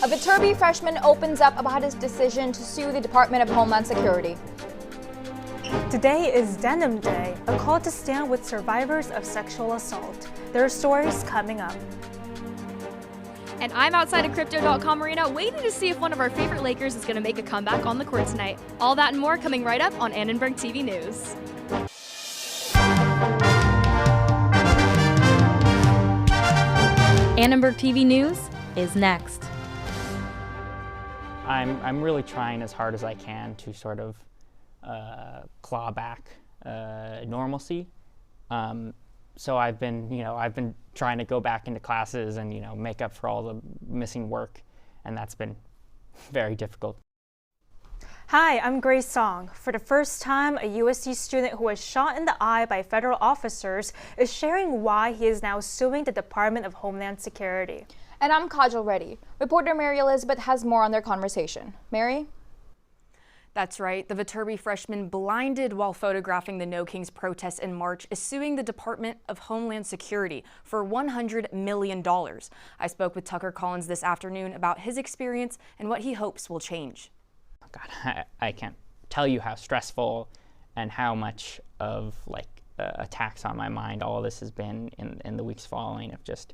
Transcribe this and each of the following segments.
A Viterbi freshman opens up about his decision to sue the Department of Homeland Security. Today is Denim Day, a call to stand with survivors of sexual assault. There are stories coming up. And I'm outside of Crypto.com Arena waiting to see if one of our favorite Lakers is going to make a comeback on the court tonight. All that and more coming right up on Annenberg TV News. Annenberg TV News is next. I'm really trying as hard as I can to sort of claw back normalcy. So I've been trying to go back into classes and make up for all the missing work, and that's been very difficult. Hi, I'm Grace Song. For the first time, a USC student who was shot in the eye by federal officers is sharing why he is now suing the Department of Homeland Security. And I'm Kajal Reddy. Reporter Mary Elisabeth has more on their conversation. Mary? That's right. The Viterbi freshman, blinded while photographing the No Kings protest in March, is suing the Department of Homeland Security for $100 million. I spoke with Tucker Collins this afternoon about his experience and what he hopes will change. God, I can't tell you how stressful and how much of attacks on my mind all this has been in the weeks following of just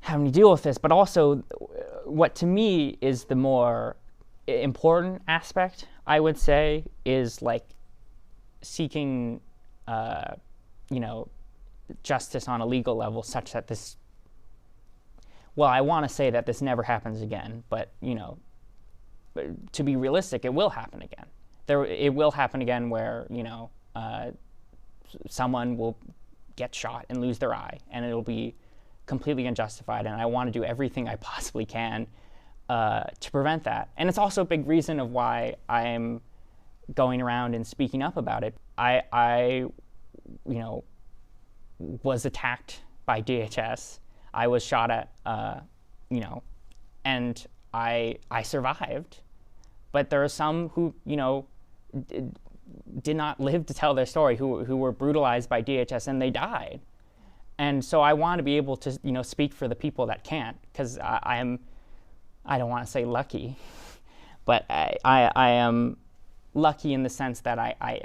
having to deal with this. But also, what to me is the more important aspect, I would say, is seeking, justice on a legal level such that this, well, I want to say that this never happens again, but, to be realistic, it will happen again. It will happen again where, someone will get shot and lose their eye, and it'll be completely unjustified, and I want to do everything I possibly can to prevent that. And it's also a big reason of why I'm going around and speaking up about it. I was attacked by DHS. I was shot at, and I survived. But there are some who, did not live to tell their story, who were brutalized by DHS and they died. And so I want to be able to, speak for the people that can't, because I don't want to say lucky, but I am lucky in the sense that I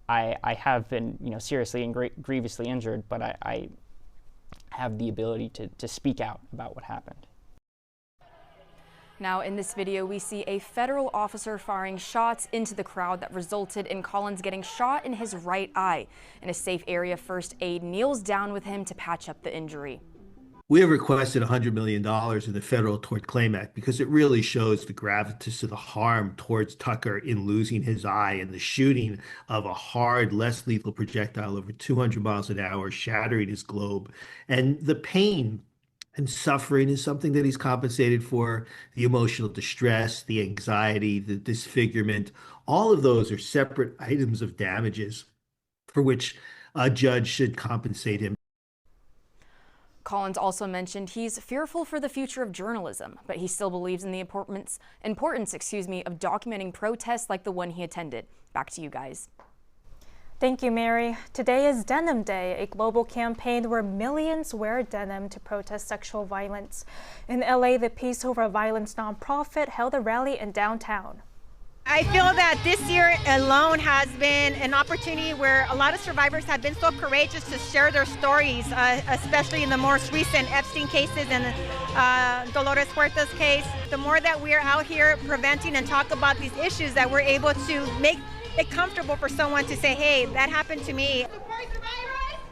have been, seriously and grievously injured, but I have the ability to speak out about what happened. Now in this video, we see a federal officer firing shots into the crowd that resulted in Collins getting shot in his right eye. In a safe area, first aid kneels down with him to patch up the injury. We have requested $100 million in the Federal Tort Claim Act because it really shows the gravitas of the harm towards Tucker in losing his eye and the shooting of a hard, less lethal projectile over 200 miles an hour, shattering his globe. And the pain and suffering is something that he's compensated for. The emotional distress, the anxiety, the disfigurement, all of those are separate items of damages for which a judge should compensate him. Collins also mentioned he's fearful for the future of journalism, but he still believes in the importance of documenting protests like the one he attended. Back to you guys. Thank you, Mary. Today is Denim Day, a global campaign where millions wear denim to protest sexual violence. In LA, the Peace Over Violence nonprofit held a rally in downtown. I feel that this year alone has been an opportunity where a lot of survivors have been so courageous to share their stories, especially in the most recent Epstein cases and Dolores Huerta's case. The more that we're out here preventing and talk about these issues, that we're able to make it comfortable for someone to say, hey, that happened to me.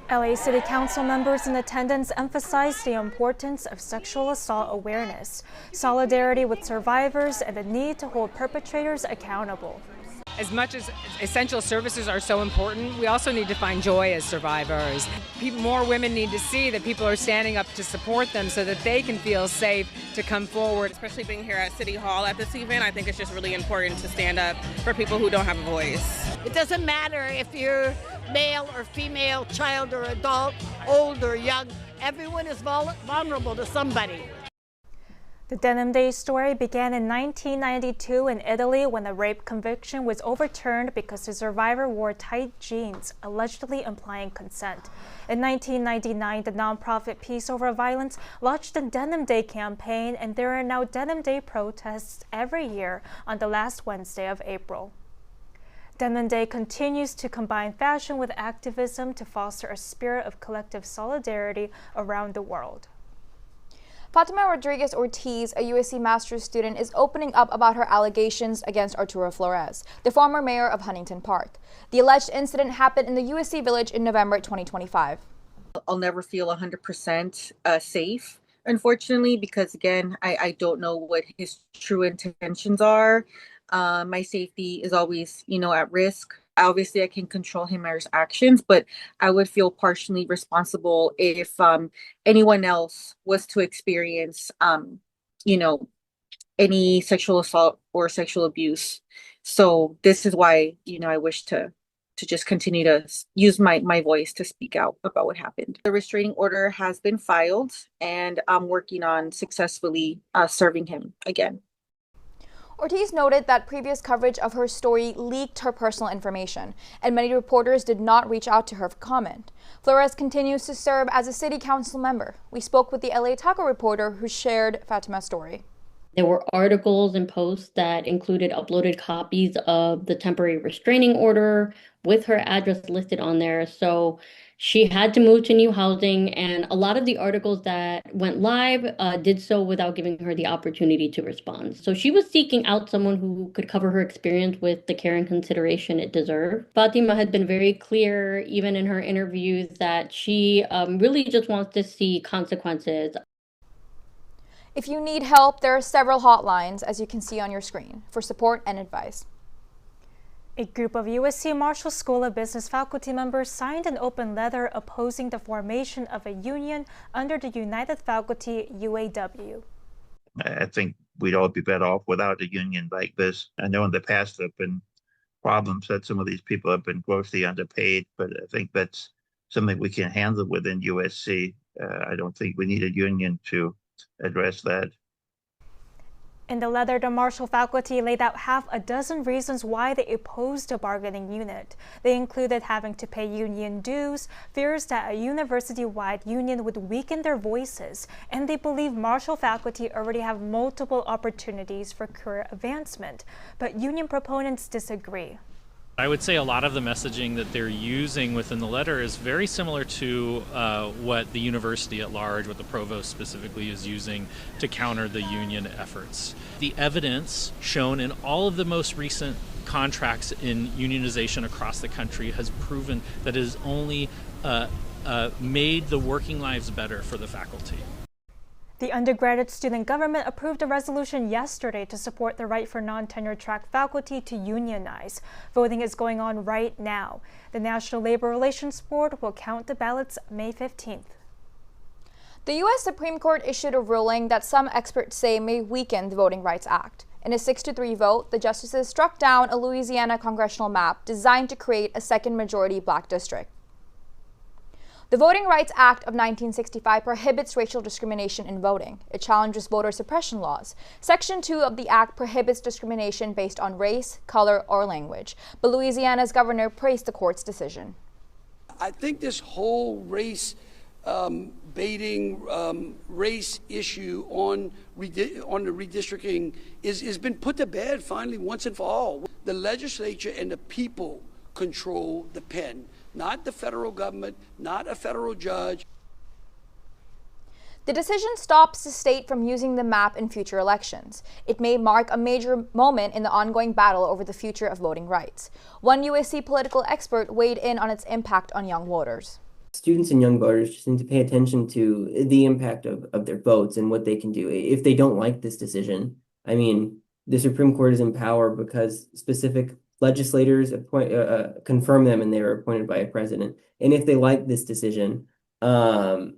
LA City Council members in attendance emphasized the importance of sexual assault awareness, solidarity with survivors, and the need to hold perpetrators accountable. As much as essential services are so important, we also need to find joy as survivors. More women need to see that people are standing up to support them so that they can feel safe to come forward. Especially being here at City Hall at this event, I think it's just really important to stand up for people who don't have a voice. It doesn't matter if you're male or female, child or adult, old or young, everyone is vulnerable to somebody. The Denim Day story began in 1992 in Italy when a rape conviction was overturned because the survivor wore tight jeans, allegedly implying consent. In 1999, the nonprofit Peace Over Violence launched the Denim Day campaign, and there are now Denim Day protests every year on the last Wednesday of April. Denim Day continues to combine fashion with activism to foster a spirit of collective solidarity around the world. Fatima Rodriguez-Ortiz, a USC master's student, is opening up about her allegations against Arturo Flores, the former mayor of Huntington Park. The alleged incident happened in the USC Village in November 2025. I'll never feel 100% safe, unfortunately, because again, I don't know what his true intentions are. My safety is always, at risk. Obviously, I can control his actions, but I would feel partially responsible if anyone else was to experience, any sexual assault or sexual abuse. So this is why, I wish to just continue to use my voice to speak out about what happened. The restraining order has been filed, and I'm working on successfully serving him again. Ortiz noted that previous coverage of her story leaked her personal information, and many reporters did not reach out to her for comment. Flores continues to serve as a city council member. We spoke with the LA Taco reporter who shared Fatima's story. There were articles and posts that included uploaded copies of the temporary restraining order with her address listed on there. So she had to move to new housing, and a lot of the articles that went live did so without giving her the opportunity to respond. So she was seeking out someone who could cover her experience with the care and consideration it deserved. Fatima had been very clear, even in her interviews, that she really just wants to see consequences. If you need help, there are several hotlines, as you can see on your screen, for support and advice. A group of USC Marshall School of Business faculty members signed an open letter opposing the formation of a union under the United Faculty UAW. I think we'd all be better off without a union like this. I know in the past there have been problems that some of these people have been grossly underpaid, but I think that's something we can handle within USC. I don't think we need a union to address that. In the letter, the Marshall faculty laid out half a dozen reasons why they opposed a bargaining unit. They included having to pay union dues, fears that a university-wide union would weaken their voices, and they believe Marshall faculty already have multiple opportunities for career advancement. But union proponents disagree. I would say a lot of the messaging that they're using within the letter is very similar to what the university at large, what the provost specifically is using to counter the union efforts. The evidence shown in all of the most recent contracts in unionization across the country has proven that it has only made the working lives better for the faculty. The undergraduate student government approved a resolution yesterday to support the right for non-tenured track faculty to unionize. Voting is going on right now. The National Labor Relations Board will count the ballots May 15th. The U.S. Supreme Court issued a ruling that some experts say may weaken the Voting Rights Act. In a 6-3 vote, the justices struck down a Louisiana congressional map designed to create a second majority black district. The Voting Rights Act of 1965 prohibits racial discrimination in voting. It challenges voter suppression laws. Section 2 of the act prohibits discrimination based on race, color, or language. But Louisiana's governor praised the court's decision. I think this whole race baiting, race issue on the redistricting has been put to bed finally once and for all. The legislature and the people control the pen. Not the federal government, not a federal judge. The decision stops the state from using the map in future elections. It may mark a major moment in the ongoing battle over the future of voting rights. One USC political expert weighed in on its impact on young voters. Students and young voters just need to pay attention to the impact of their votes and what they can do. If they don't like this decision, I mean, the Supreme Court is in power because specific legislators confirm them and they are appointed by a president. And if they like this decision, then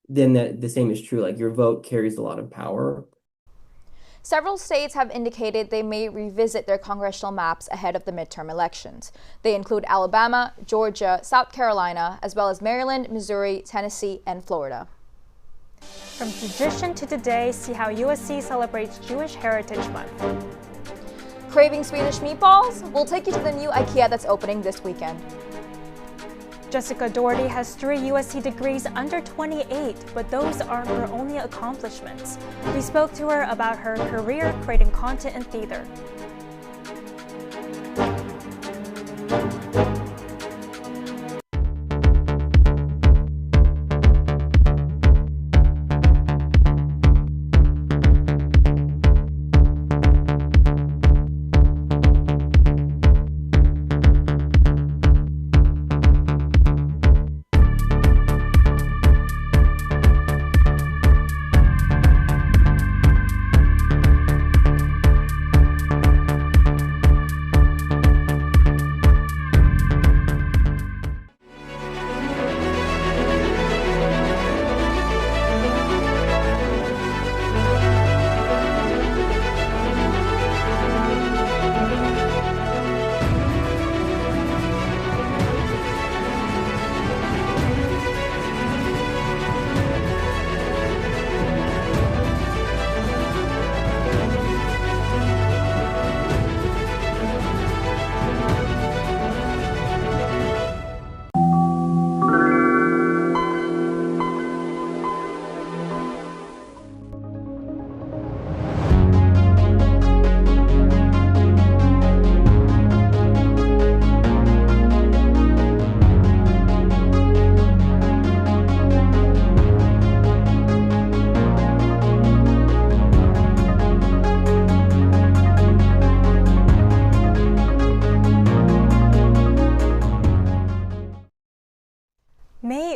the same is true. Like, your vote carries a lot of power. Several states have indicated they may revisit their congressional maps ahead of the midterm elections. They include Alabama, Georgia, South Carolina, as well as Maryland, Missouri, Tennessee, and Florida. From tradition to today, see how USC celebrates Jewish Heritage Month. Craving Swedish meatballs? We'll take you to the new IKEA that's opening this weekend. Jessica Doherty has 3 USC degrees under 28, but those aren't her only accomplishments. We spoke to her about her career creating content in theater.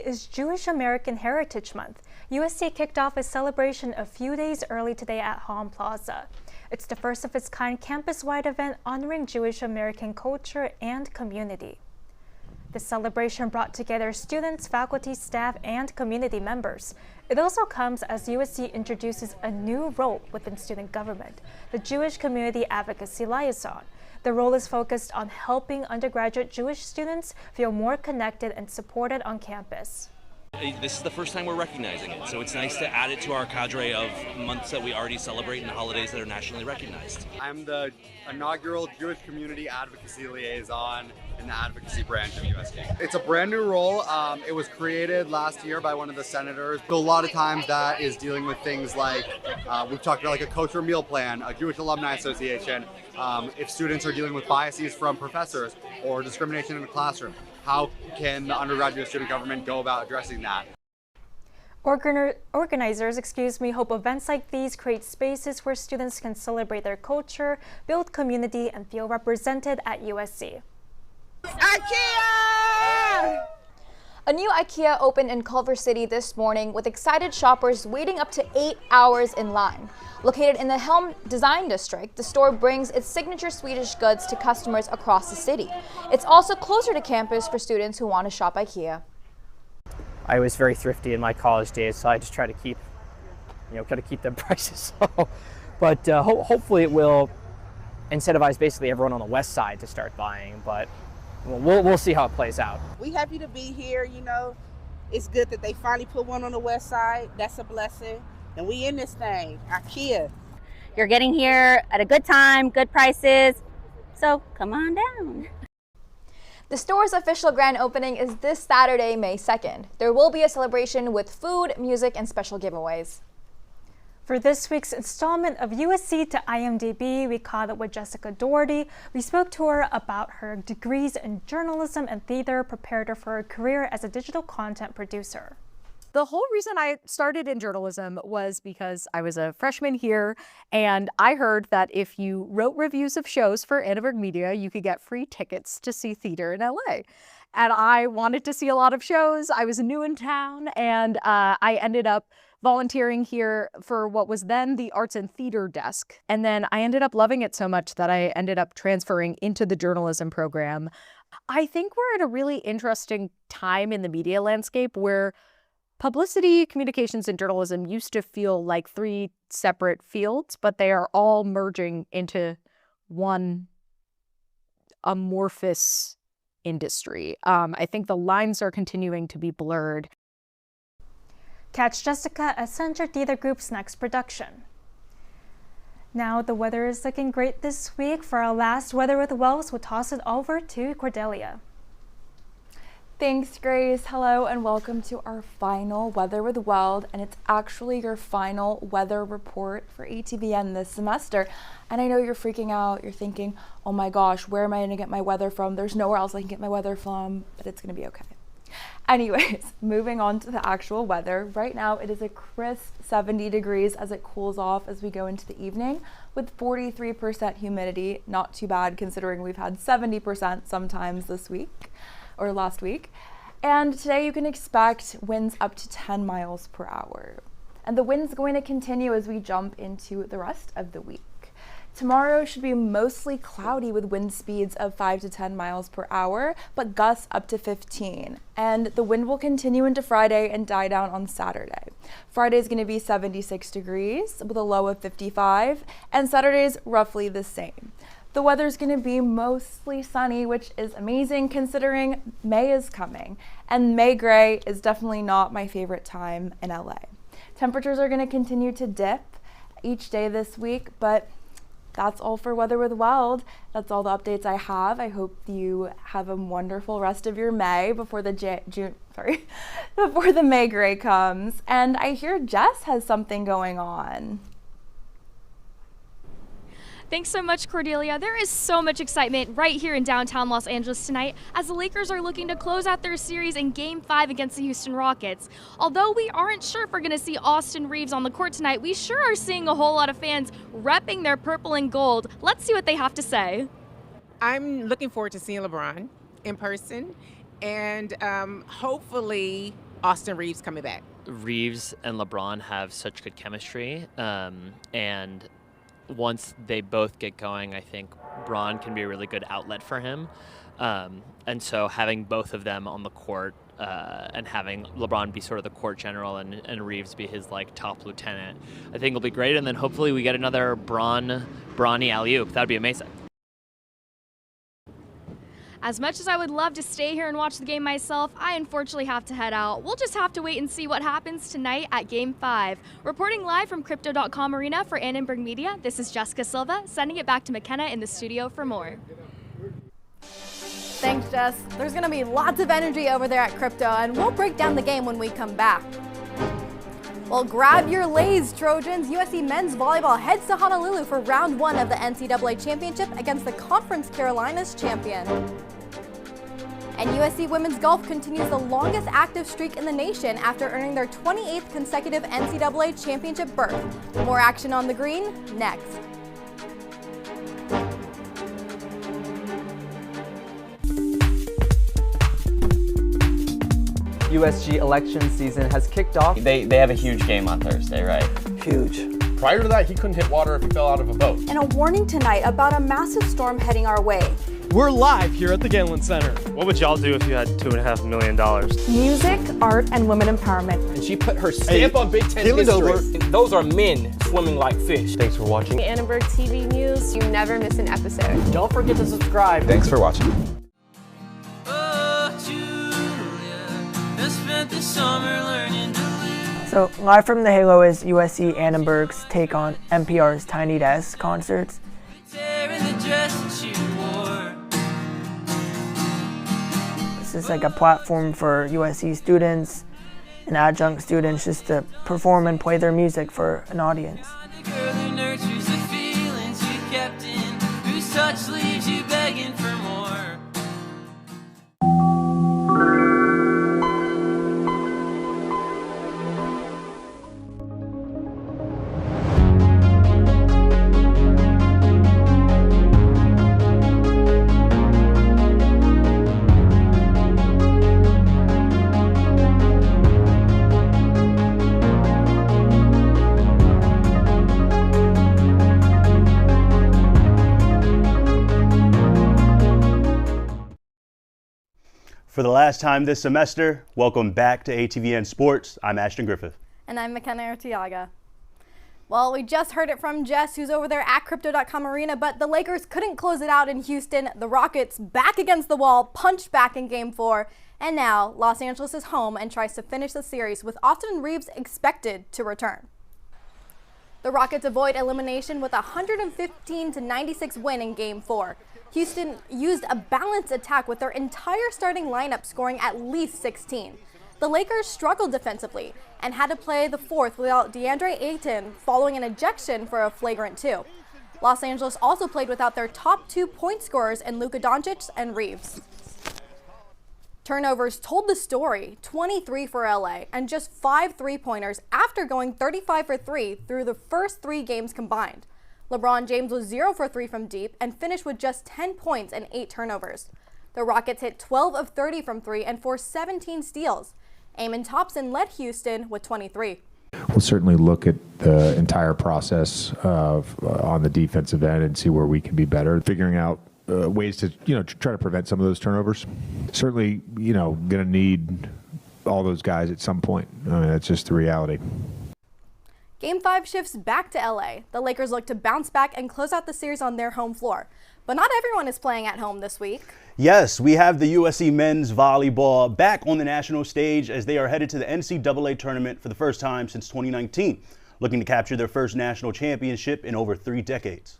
Is Jewish American Heritage Month. USC kicked off a celebration a few days early today at Hall Plaza. It's the first of its kind campus-wide event honoring Jewish American culture and community. The celebration brought together students, faculty, staff, and community members. It also comes as USC introduces a new role within student government, the Jewish Community Advocacy Liaison. The role is focused on helping undergraduate Jewish students feel more connected and supported on campus. This is the first time we're recognizing it, so it's nice to add it to our cadre of months that we already celebrate and holidays that are nationally recognized. I'm the inaugural Jewish Community Advocacy Liaison in the advocacy branch of USC. It's a brand new role. It was created last year by one of the senators. So a lot of times that is dealing with things like, we've talked about like a kosher meal plan, a Jewish Alumni Association, if students are dealing with biases from professors or discrimination in the classroom. How can the undergraduate student government go about addressing that? Organizers, hope events like these create spaces where students can celebrate their culture, build community, and feel represented at USC. IKEA! A new IKEA opened in Culver City this morning with excited shoppers waiting up to 8 hours in line. Located in the Helm Design District, the store brings its signature Swedish goods to customers across the city. It's also closer to campus for students who want to shop IKEA. I was very thrifty in my college days, so I just try to keep, keep the prices low. But hopefully it will incentivize basically everyone on the west side to start buying, but we'll see how it plays out. We happy to be here, It's good that they finally put one on the west side. That's a blessing. And we in this thing, IKEA. You're getting here at a good time, good prices, so come on down. The store's official grand opening is this Saturday, May 2nd. There will be a celebration with food, music, and special giveaways. For this week's installment of USC to IMDb, we caught up with Jessica Doherty. We spoke to her about her degrees in journalism and theater, prepared her for a career as a digital content producer. The whole reason I started in journalism was because I was a freshman here, and I heard that if you wrote reviews of shows for Annenberg Media, you could get free tickets to see theater in LA. And I wanted to see a lot of shows. I was new in town, and I ended up volunteering here for what was then the arts and theater desk. And then I ended up loving it so much that I ended up transferring into the journalism program. I think we're at a really interesting time in the media landscape where publicity, communications, and journalism used to feel like 3 separate fields, but they are all merging into one amorphous industry. I think the lines are continuing to be blurred. Catch Jessica at Central Theater Group's next production. Now the weather is looking great this week. For our last Weather with Weld, we'll toss it over to Cordelia. Thanks, Grace. Hello and welcome to our final Weather with Weld, and it's actually your final weather report for ATVN this semester. And I know you're freaking out. You're thinking, oh my gosh, where am I going to get my weather from? There's nowhere else I can get my weather from, but it's going to be okay. Anyways, moving on to the actual weather. Right now it is a crisp 70 degrees as it cools off as we go into the evening with 43% humidity. Not too bad considering we've had 70% sometimes this week or last week. And today you can expect winds up to 10 miles per hour. And the wind's going to continue as we jump into the rest of the week. Tomorrow should be mostly cloudy with wind speeds of 5 to 10 miles per hour, but gusts up to 15. And the wind will continue into Friday and die down on Saturday. Friday is going to be 76 degrees with a low of 55, and Saturday is roughly the same. The weather's going to be mostly sunny, which is amazing considering May is coming. And May gray is definitely not my favorite time in LA. Temperatures are going to continue to dip each day this week, but that's all for Weather with Weld. That's all the updates I have. I hope you have a wonderful rest of your May before the before the May gray comes. And I hear Jess has something going on. Thanks so much, Cordelia. There is so much excitement right here in downtown Los Angeles tonight as the Lakers are looking to close out their series in Game 5 against the Houston Rockets. Although we aren't sure if we're going to see Austin Reaves on the court tonight, we sure are seeing a whole lot of fans repping their purple and gold. Let's see what they have to say. I'm looking forward to seeing LeBron in person, and hopefully Austin Reaves coming back. Reaves and LeBron have such good chemistry, and once they both get going, I think Bron can be a really good outlet for him. And so having both of them on the court and having LeBron be sort of the court general and Reaves be his like top lieutenant, I think will be great. And then hopefully we get another Bronny alley-oop. That would be amazing. As much as I would love to stay here and watch the game myself, I unfortunately have to head out. We'll just have to wait and see what happens tonight at Game 5. Reporting live from Crypto.com Arena for Annenberg Media, this is Jessica Silva, sending it back to Makena in the studio for more. Thanks, Jess. There's going to be lots of energy over there at Crypto, and we'll break down the game when we come back. Well, grab your Lays, Trojans. USC men's volleyball heads to Honolulu for round 1 of the NCAA championship against the Conference Carolinas champion. And USC women's golf continues the longest active streak in the nation after earning their 28th consecutive NCAA championship berth. More action on the green next. USG election season has kicked off. They have a huge game on Thursday, right? Huge. Prior to that, he couldn't hit water if he fell out of a boat. And a warning tonight about a massive storm heading our way. We're live here at the Galen Center. What would y'all do if you had $2.5 million? Music, art, and women empowerment. And she put her stamp on Big Ten history. Those are men swimming like fish. Thanks for watching. Annenberg TV News, you never miss an episode. Don't forget to subscribe. Thanks for watching. So, live from the Halo is USC Annenberg's take on NPR's Tiny Desk concerts. This is like a platform for USC students and adjunct students just to perform and play their music for an audience. For the last time this semester, welcome back to ATVN Sports. I'm Ashton Griffitth. And I'm Makena Arteaga. Well, we just heard it from Jess, who's over there at Crypto.com Arena, but the Lakers couldn't close it out in Houston. The Rockets back against the wall, punched back in Game 4, and now Los Angeles is home and tries to finish the series with Austin Reeves expected to return. The Rockets avoid elimination with a 115-96 win in Game 4. Houston used a balanced attack with their entire starting lineup scoring at least 16. The Lakers struggled defensively and had to play the fourth without DeAndre Ayton following an ejection for a flagrant 2. Los Angeles also played without their top 2 point scorers in Luka Doncic and Reeves. Turnovers told the story, 23 for LA and just 5 3-pointers after going 35 for 3 through the first 3 games combined. LeBron James was 0 for 3 from deep and finished with just 10 points and 8 turnovers. The Rockets hit 12 of 30 from 3 and forced 17 steals. Amon Thompson led Houston with 23. We'll certainly look at the entire process on the defensive end and see where we can be better, figuring out ways to try to prevent some of those turnovers. Certainly, going to need all those guys at some point. I mean, that's just the reality. Game 5 shifts back to LA. The Lakers look to bounce back and close out the series on their home floor. But not everyone is playing at home this week. Yes, we have the USC men's volleyball back on the national stage as they are headed to the NCAA tournament for the first time since 2019, looking to capture their first national championship in over 3 decades.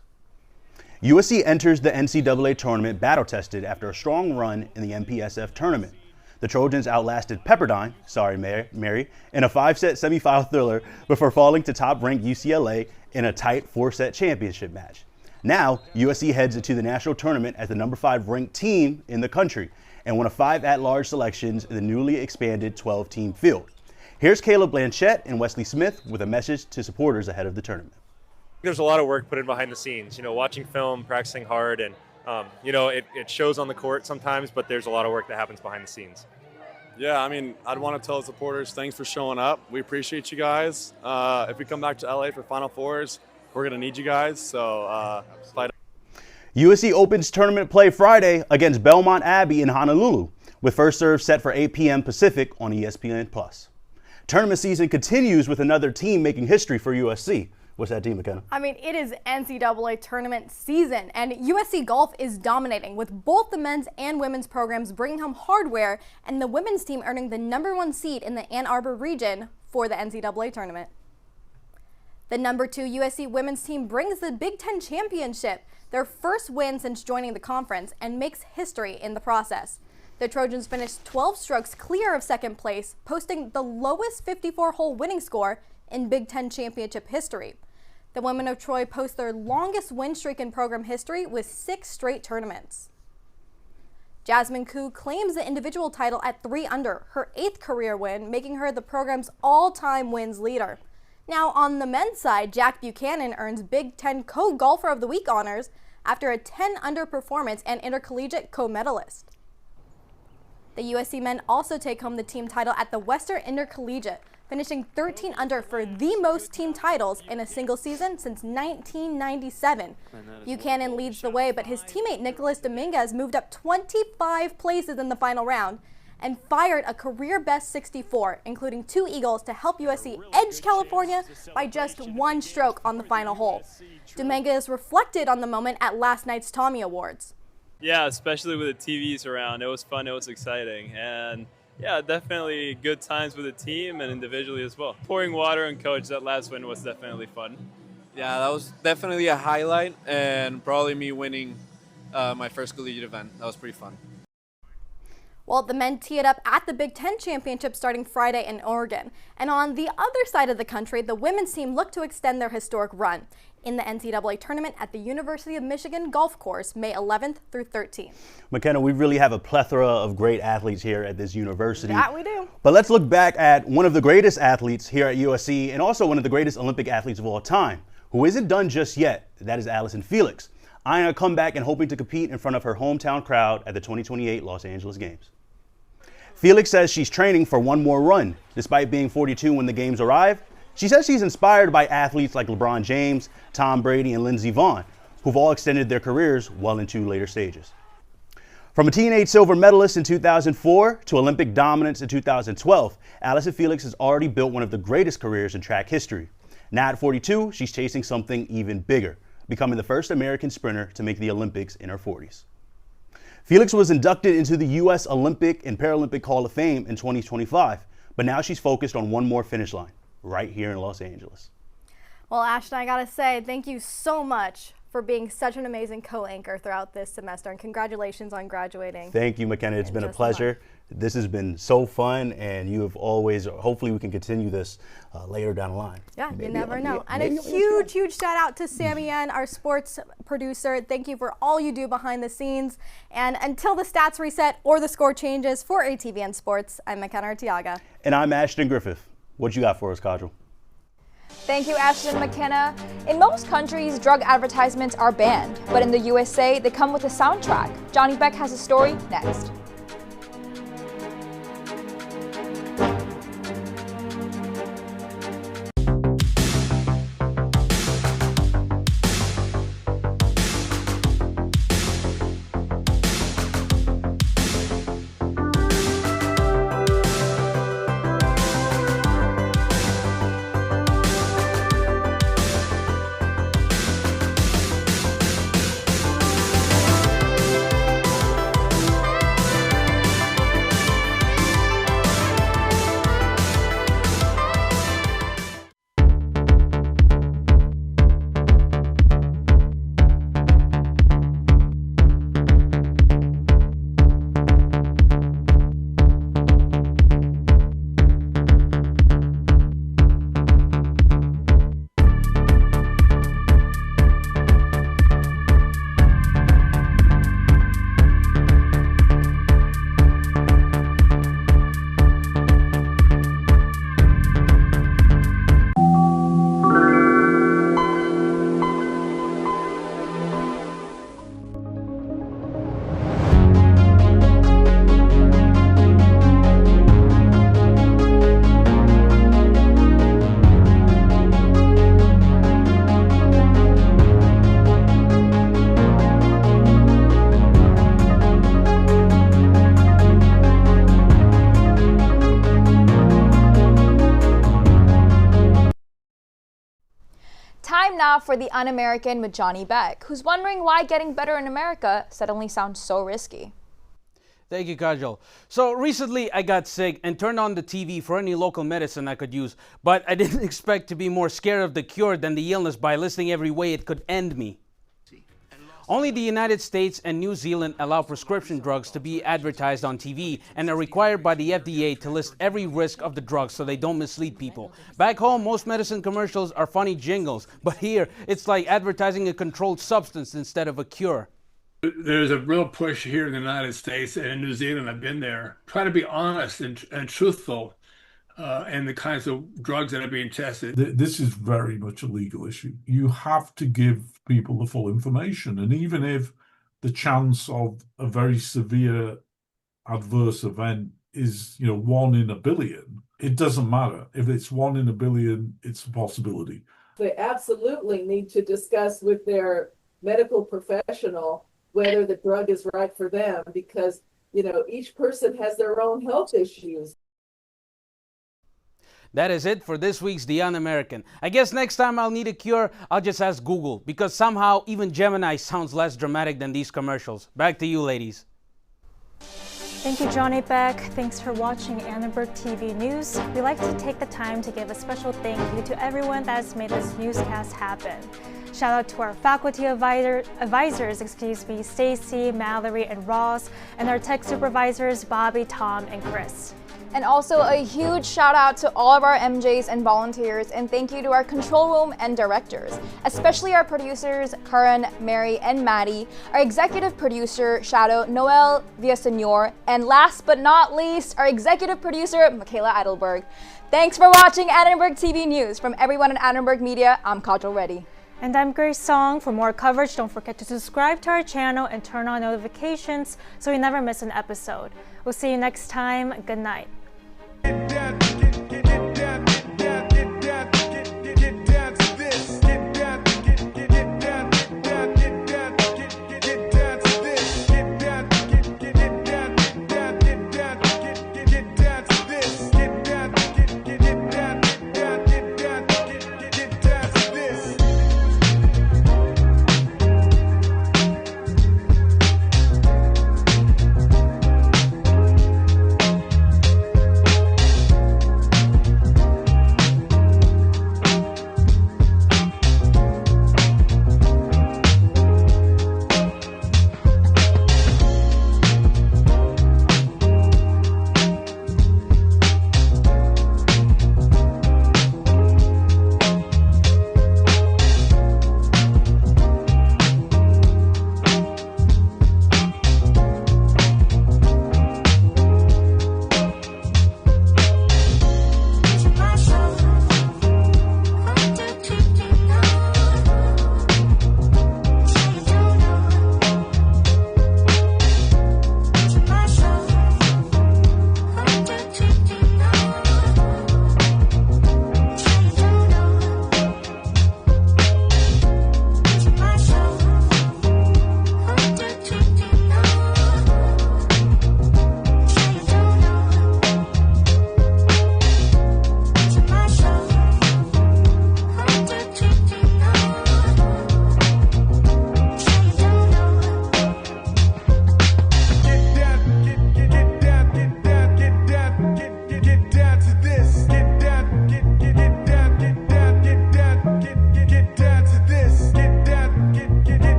USC enters the NCAA tournament battle-tested after a strong run in the MPSF tournament. The Trojans outlasted Pepperdine, sorry Mary, in a 5-set semifinal thriller before falling to top-ranked UCLA in a tight 4-set championship match. Now, USC heads into the national tournament as the number 5 ranked team in the country and one of 5 at-large selections in the newly expanded 12-team field. Here's Kayla Blanchette and Wesley Smith with a message to supporters ahead of the tournament. There's a lot of work put in behind the scenes, watching film, practicing hard, and it shows on the court sometimes, but there's a lot of work that happens behind the scenes. Yeah, I mean, I'd want to tell the supporters thanks for showing up. We appreciate you guys. If we come back to LA for Final Fours, we're going to need you guys, so fight. USC opens tournament play Friday against Belmont Abbey in Honolulu, with first serve set for 8 p.m. Pacific on ESPN+. Tournament season continues with another team making history for USC. What's that team, Makena? I mean, it is NCAA tournament season, and USC Golf is dominating, with both the men's and women's programs bringing home hardware, and the women's team earning the #1 seed in the Ann Arbor region for the NCAA tournament. The #2 USC women's team brings the Big Ten championship, their first win since joining the conference, and makes history in the process. The Trojans finished 12 strokes clear of second place, posting the lowest 54-hole winning score in Big Ten championship history. The women of Troy post their longest win streak in program history with 6 straight tournaments. Jasmine Koo claims the individual title at 3 under, her 8th career win, making her the program's all-time wins leader. Now, on the men's side, Jack Buchanan earns Big Ten Co-Golfer of the Week honors after a 10-under performance and intercollegiate co-medalist. The USC men also take home the team title at the Western Intercollegiate, finishing 13 under for the most team titles in a single season since 1997. Buchanan leads the way, but his teammate Nicholas Dominguez moved up 25 places in the final round and fired a career-best 64, including 2 eagles to help USC edge California by just 1 stroke on the final hole. Dominguez reflected on the moment at last night's Tommy Awards. Yeah, especially with the TVs around. It was fun, it was exciting, and yeah, definitely good times with the team and individually as well. Pouring water on Coach, that last win was definitely fun. Yeah, that was definitely a highlight, and probably me winning my first collegiate event. That was pretty fun. Well, the men tee it up at the Big Ten Championship starting Friday in Oregon. And on the other side of the country, the women's team looked to extend their historic run in the NCAA tournament at the University of Michigan Golf Course, May 11th through 13th. Makena, we really have a plethora of great athletes here at this university. That we do. But let's look back at one of the greatest athletes here at USC and also one of the greatest Olympic athletes of all time, who isn't done just yet. That is Allison Felix, eyeing a comeback and hoping to compete in front of her hometown crowd at the 2028 Los Angeles Games. Felix says she's training for one more run. Despite being 42 when the games arrive, she says she's inspired by athletes like LeBron James, Tom Brady, and Lindsey Vonn, who've all extended their careers well into later stages. From a teenage silver medalist in 2004 to Olympic dominance in 2012, Allison Felix has already built one of the greatest careers in track history. Now at 42, she's chasing something even bigger, becoming the first American sprinter to make the Olympics in her 40s. Felix was inducted into the U.S. Olympic and Paralympic Hall of Fame in 2025, but now she's focused on one more finish line, right here in Los Angeles. Well, Ashton, I gotta say, thank you so much for being such an amazing co-anchor throughout this semester, and congratulations on graduating. Thank you, Makena. It's been a pleasure. This has been so fun, and you have always, hopefully we can continue this later down the line. Yeah, you never know. And a huge, huge shout out to Sammie, our sports producer. Thank you for all you do behind the scenes. And until the stats reset or the score changes, for ATVN Sports, I'm Makena Arteaga. And I'm Ashton Griffitth. What you got for us, Kajal? Thank you, Ashton and Makena. In most countries, drug advertisements are banned, but in the USA, they come with a soundtrack. Johnny Beck has a story next. Time now for the Un-American with Johnny Beck, who's wondering why getting better in America suddenly sounds so risky. Thank you, Kajal. So recently I got sick and turned on the TV for any local medicine I could use, but I didn't expect to be more scared of the cure than the illness by listing every way it could end me. Only the United States and New Zealand allow prescription drugs to be advertised on TV and are required by the FDA to list every risk of the drug so they don't mislead people. Back home, most medicine commercials are funny jingles, but here it's like advertising a controlled substance instead of a cure. There's a real push here in the United States and in New Zealand, I've been there, try to be honest and truthful in the kinds of drugs that are being tested. This is very much a legal issue. You have to give people the full information. And even if the chance of a very severe adverse event is, 1 in a billion, it doesn't matter. If it's 1 in a billion, it's a possibility. They absolutely need to discuss with their medical professional whether the drug is right for them, because, each person has their own health issues. That is it for this week's The Un-American. I guess next time I'll need a cure, I'll just ask Google, because somehow even Gemini sounds less dramatic than these commercials. Back to you, ladies. Thank you, Johnny Beck. Thanks for watching Annenberg TV News. We like to take the time to give a special thank you to everyone that has made this newscast happen. Shout out to our faculty advisors, Stacy, Mallory, and Ross, and our tech supervisors, Bobby, Tom, and Chris. And also a huge shout out to all of our MJs and volunteers, and thank you to our control room and directors, especially our producers, Karan, Mary, and Maddie, our executive producer, Shadow, Noelle, Villasenor, and last but not least, our executive producer, Makayla Idelburg. Thanks for watching Annenberg TV News. From everyone at Annenberg Media, I'm Kajal Reddy. And I'm Grace Song. For more coverage, don't forget to subscribe to our channel and turn on notifications so you never miss an episode. We'll see you next time. Good night.